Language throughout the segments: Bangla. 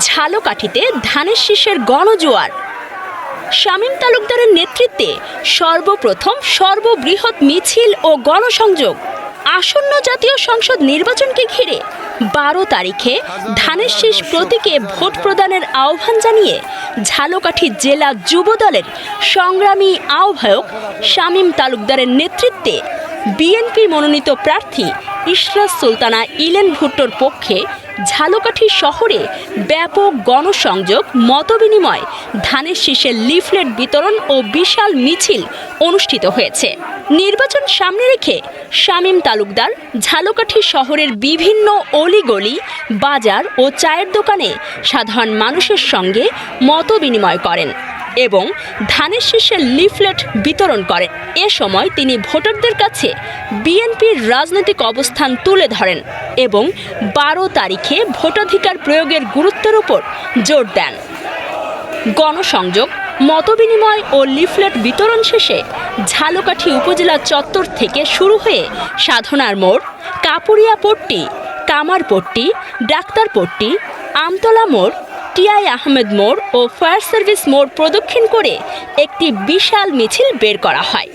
ঝালকাঠিতে ধানের শীষের গণজোয়ার। শামীম তালুকদারের নেতৃত্বে সর্বপ্রথম সর্ববৃহৎ মিছিল ও গণসংযোগ। আসন্ন জাতীয় সংসদ নির্বাচনকে ঘিরে 12 তারিখে ধানের শীষ প্রতীকে ভোট প্রদানের আহ্বান জানিয়ে ঝালকাঠি জেলা যুবদলের সংগ্রামী আহ্বায়ক শামীম তালুকদারের নেতৃত্বে বিএনপি মনোনীত প্রার্থী ইশরাত সুলতানা ইলেন ভুট্টোর পক্ষে ঝালকাঠি শহরে ব্যাপক গণসংযোগ, মতবিনিময়, ধানের শীষের লিফলেট বিতরণ ও বিশাল মিছিল অনুষ্ঠিত হয়েছে। নির্বাচন সামনে রেখে শামীম তালুকদার ঝালকাঠি শহরের বিভিন্ন অলিগলি, বাজার ও চায়ের দোকানে সাধারণ মানুষের সঙ্গে মতবিনিময় করেন এবং ধানের শীষের লিফলেট বিতরণ করেন। এ সময় তিনি ভোটারদের কাছে বিএনপির রাজনৈতিক অবস্থান তুলে ধরেন এবং 12 তারিখে ভোটাধিকার প্রয়োগের গুরুত্বের উপর জোর দেন। গণসংযোগ, মতবিনিময় ও লিফলেট বিতরণ শেষে ঝালকাঠি উপজেলা চত্বর থেকে শুরু হয়ে সাধনার মোড়, কাপুরিয়া পট্টি, কামারপট্টি, ডাক্তারপট্টি, আমতলা মোড়, টিআই আহমেদ মোড় ও ফায়ার সার্ভিস মোড় প্রদক্ষিণ করে একটি বিশাল মিছিল বের করা হয়।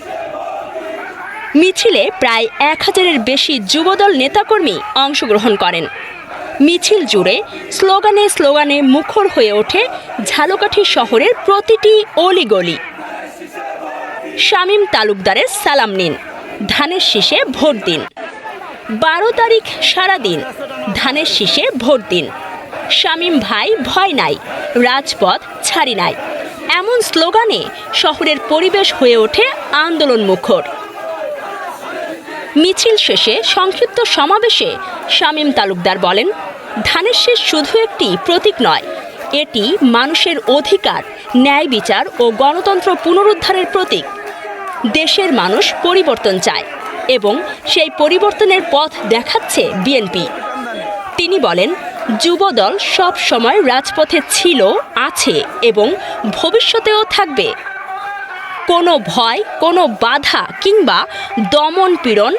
মিছিলে প্রায় 1000-এর বেশি যুবদল নেতাকর্মী অংশগ্রহণ করেন। মিছিল জুড়ে স্লোগানে স্লোগানে মুখর হয়ে ওঠে ঝালকাঠি শহরের প্রতিটি অলিগলি। শামীম তালুকদারের সালাম নিন, ধানের শীষে ভোট দিন। 12 তারিখ সারাদিন ধানের শীষে ভোট দিন। শামীম ভাই ভয় নাই, রাজপথ ছাড়ি নাই, এমন স্লোগানে শহরের পরিবেশ হয়ে ওঠে আন্দোলন মুখর। মিছিল শেষে সংক্ষিপ্ত সমাবেশে শামীম তালুকদার বলেন, ধানের শীষ শুধু একটি প্রতীক নয়, এটি মানুষের অধিকার, ন্যায় বিচার ও গণতন্ত্র পুনরুদ্ধারের প্রতীক। দেশের মানুষ পরিবর্তন চায় এবং সেই পরিবর্তনের পথ দেখাচ্ছে বিএনপি। তিনি বলেন, যুবদল সব সময় রাজপথে ছিল, আছে এবং ভবিষ্যতেও থাকবে। কোনো ভয়, কোনো বাধা কিংবা দমন পীড়ন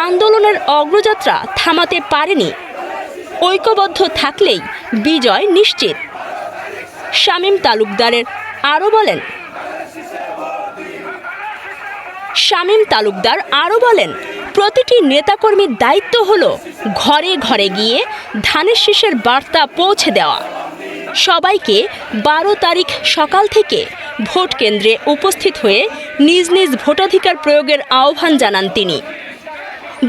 আন্দোলনের অগ্রযাত্রা থামাতে পারেনি। ঐক্যবদ্ধ থাকলেই বিজয় নিশ্চিত। শামীম তালুকদার আরও বলেন, প্রতিটি নেতাকর্মীর দায়িত্ব হলো ঘরে ঘরে গিয়ে ধানের শীষের বার্তা পৌঁছে দেওয়া। সবাইকে 12 তারিখ সকাল থেকে ভোট কেন্দ্রে উপস্থিত হয়ে নিজ নিজ ভোটাধিকার প্রয়োগের আহ্বান জানান তিনি।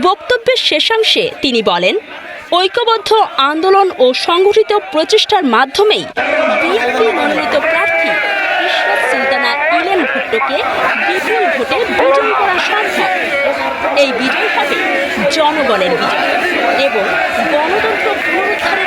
বক্তব্যের শেষাংশে তিনি বলেন, ঐক্যবদ্ধ আন্দোলন ও সংগঠিত প্রচেষ্টার মাধ্যমেই বিএনপি মনোনীত প্রার্থী ইশরাত সুলতানা ইলেন ভুট্টোকে বিপুল ভোটে বিজয়ী করা সম্ভব। এই বিজয় হবে জনগণের বিজয় এবং গণতন্ত্র পুনরুদ্ধারের